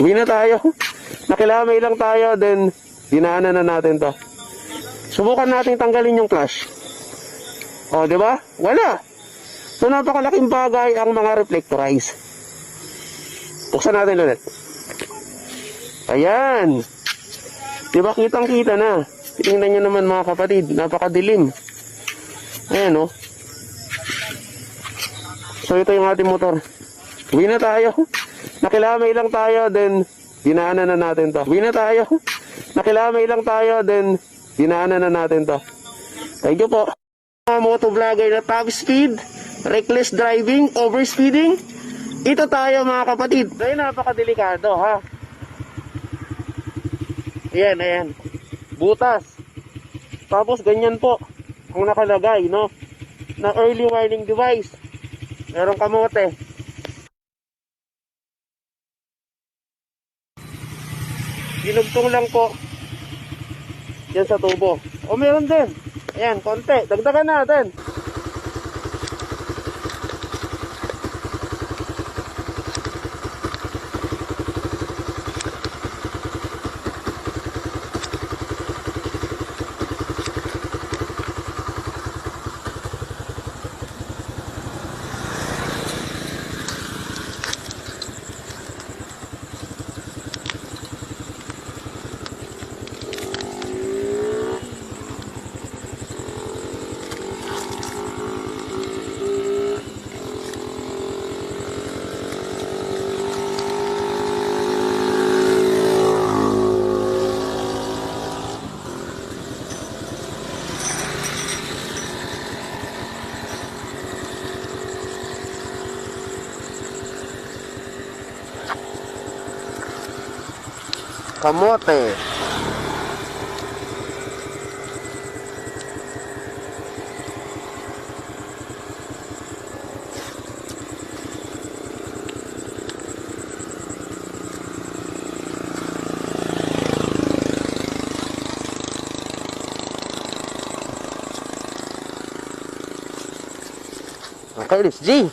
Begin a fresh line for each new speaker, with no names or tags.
Uwi na tayo. Nakilamay lang tayo, then dinaanan na natin to. Subukan natin tanggalin yung clutch. O, di ba? Wala. So, napakalaking bagay ang mga reflectorize. Buksan natin ulit. Ayan. Di ba, kitang-kita na. Tingnan nyo naman mga kapatid, napakadilim. Ayan, o. So, ito yung ating motor. Uwi na tayo. Nakilamay lang tayo, then dinaanan na natin to. Uwi na tayo. Nakilamay lang tayo, then dinaanan na natin to. Thank you po. Mga motovlogger na top speed, reckless driving, overspeeding. Ito tayo mga kapatid. Ay, napakadelikado ha. Ayan, ayan. Butas. Tapos ganyan po ang nakalagay, no? Na early warning device. Merong kamote. Dinugtong lang po yan sa tubo. O meron din. Ayan, konti. Dagdagan natin. Kamote. Okay, let's G.